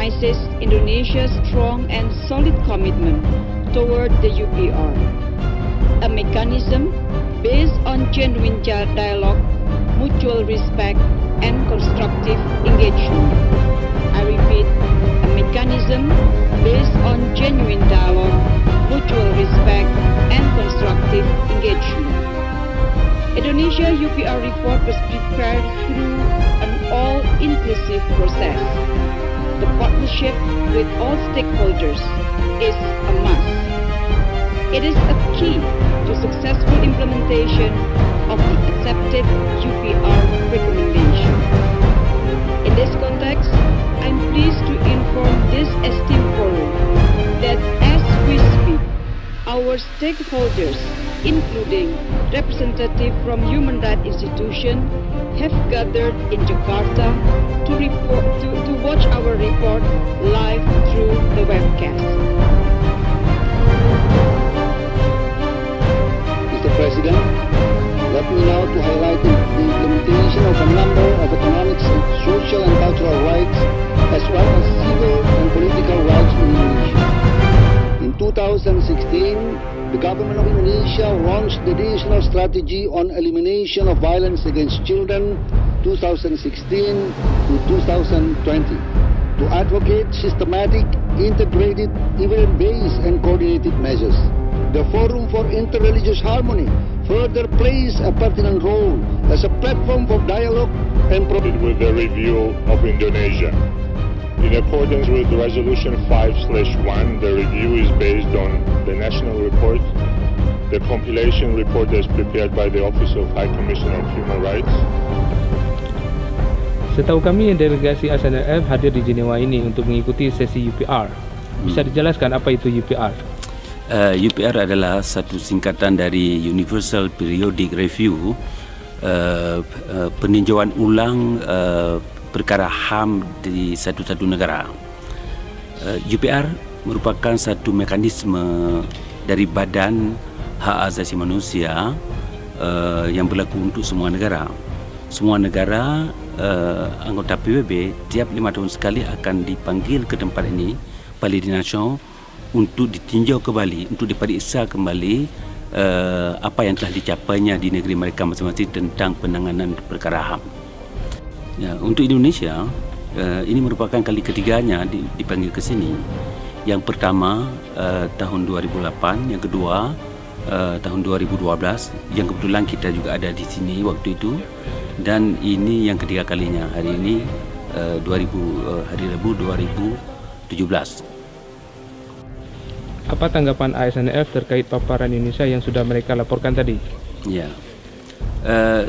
recognizes Indonesia's strong and solid commitment toward the UPR, a mechanism based on genuine dialogue, mutual respect, and constructive engagement. I repeat, a mechanism based on genuine dialogue, mutual respect, and constructive engagement. Indonesia UPR report was prepared through an all-inclusive process. The partnership with all stakeholders is a must. It is a key to successful implementation of the accepted UPR recommendation. In this context, I'm pleased to inform this esteemed forum that as we speak, our stakeholders, including representatives from human rights institutions, have gathered in Jakarta to watch our report live through the webcast. Mr. President, let me now to highlight the implementation of a number of economic, social and cultural rights, as well as civil and political rights in Indonesia. In 2016, the government of Indonesia launched the National Strategy on Elimination of Violence Against Children 2016 to 2020 to advocate systematic, integrated, evidence-based and coordinated measures. The Forum for Interreligious Harmony further plays a pertinent role as a platform for dialogue and with the review of Indonesia. In accordance with Resolution 5/1, the review is based on the national report, the compilation report as prepared by the Office of High Commissioner of Human Rights. Setahu kami, delegasi ASEAN hadir di Jenewa ini untuk mengikuti sesi UPR. Bisa dijelaskan apa itu UPR? UPR adalah satu singkatan dari Universal Periodic Review, peninjauan ulang perkara HAM di satu-satu negara. UPR merupakan satu mekanisme dari Badan Hak Asasi Manusia yang berlaku untuk semua negara. Semua negara anggota PBB tiap 5 tahun sekali akan dipanggil ke tempat ini, Balai Nasional, untuk ditinjau kembali, untuk diperiksa kembali apa yang telah dicapainya di negeri mereka masing-masing tentang penanganan perkara HAM. Ya, untuk Indonesia, ini merupakan kali ketiganya dipanggil ke sini. Yang pertama tahun 2008, yang kedua tahun 2012, yang kebetulan kita juga ada di sini waktu itu, dan ini yang ketiga kalinya hari ini, hari Rabu 2017. Apa tanggapan ASNF terkait paparan Indonesia yang sudah mereka laporkan tadi? Ya.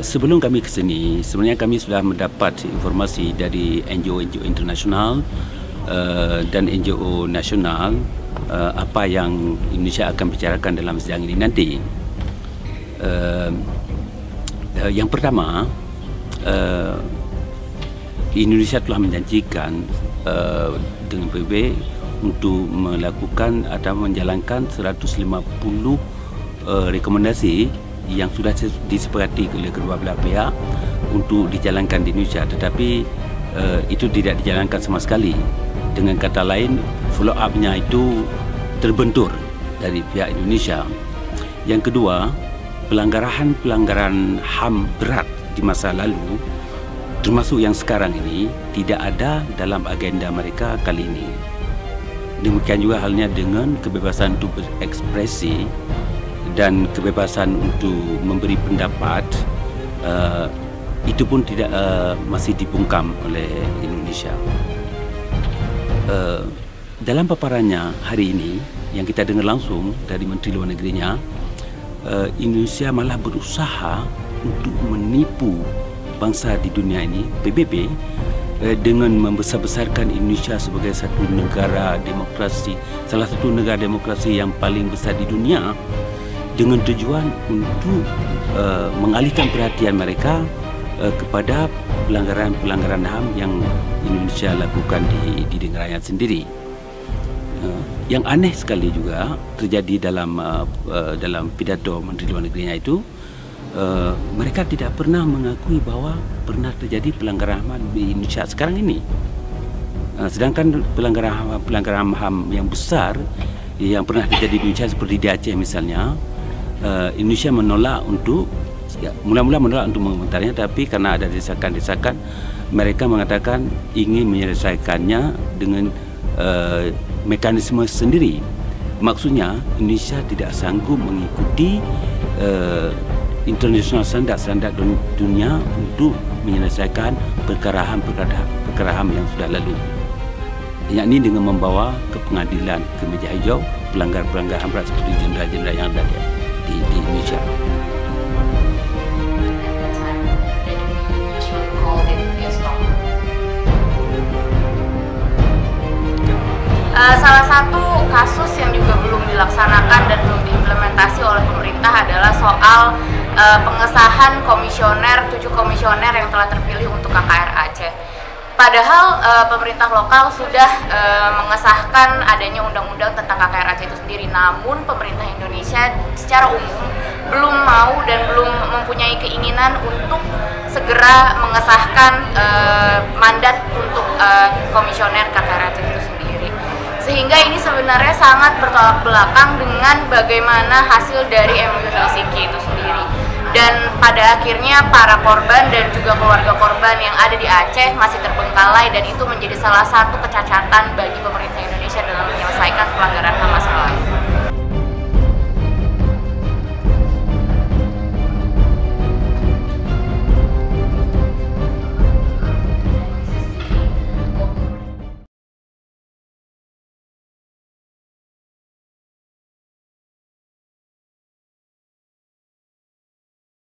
Sebelum kami ke sini, sebenarnya kami sudah mendapat informasi dari NGO-NGO internasional dan NGO nasional apa yang Indonesia akan bicarakan dalam sidang ini nanti. Yang pertama, Indonesia telah menjanjikan dengan PBB untuk melakukan atau menjalankan 150 rekomendasi yang sudah disepakati oleh kedua belah pihak untuk dijalankan di Indonesia, tetapi itu tidak dijalankan sama sekali. Dengan kata lain, follow up-nya itu terbentur dari pihak Indonesia. Yang kedua, pelanggaran HAM berat di masa lalu, termasuk yang sekarang ini, tidak ada dalam agenda mereka kali ini. Demikian juga halnya dengan kebebasan untuk berekspresi dan kebebasan untuk memberi pendapat, itu pun tidak masih dibungkam oleh Indonesia. Dalam paparannya hari ini yang kita dengar langsung dari Menteri Luar Negerinya, Indonesia malah berusaha untuk menipu bangsa di dunia ini, PBB, dengan membesar-besarkan Indonesia sebagai satu negara demokrasi, salah satu negara demokrasi yang paling besar di dunia, dengan tujuan untuk mengalihkan perhatian mereka kepada pelanggaran-pelanggaran HAM yang Indonesia lakukan di negaranya sendiri. Yang aneh sekali juga terjadi dalam pidato Menteri Luar Negerinya itu, mereka tidak pernah mengakui bahwa pernah terjadi pelanggaran HAM di Indonesia sekarang ini. Sedangkan pelanggaran HAM yang besar yang pernah terjadi di Indonesia seperti di Aceh misalnya, Indonesia menolak untuk mula-mula menolak untuk mengomentarinya, tapi karena ada desakan-desakan mereka mengatakan ingin menyelesaikannya dengan mekanisme sendiri. Maksudnya Indonesia tidak sanggup mengikuti international standard dunia untuk menyelesaikan perkara HAM yang sudah lalu, yakni dengan membawa ke pengadilan, ke meja hijau pelanggar-pelanggar HAM berat seperti jenderal-jenderal yang ada di Indonesia. Salah satu kasus yang juga belum dilaksanakan dan belum diimplementasi oleh pemerintah adalah soal pengesahan 7 komisioner yang telah terpilih untuk KKR Aceh. Padahal pemerintah lokal sudah mengesahkan adanya undang-undang tentang KKR Aceh itu sendiri, namun pemerintah Indonesia secara umum belum mau dan belum mempunyai keinginan untuk segera mengesahkan mandat untuk komisioner KKR Aceh itu sendiri. Sehingga ini sebenarnya sangat bertolak belakang dengan bagaimana hasil dari MOU Helsinki itu sendiri. Dan pada akhirnya para korban dan juga keluarga korban yang ada di Aceh masih terbengkalai, dan itu menjadi salah satu kecacatan bagi pemerintah Indonesia dalam menyelesaikan pelanggaran HAM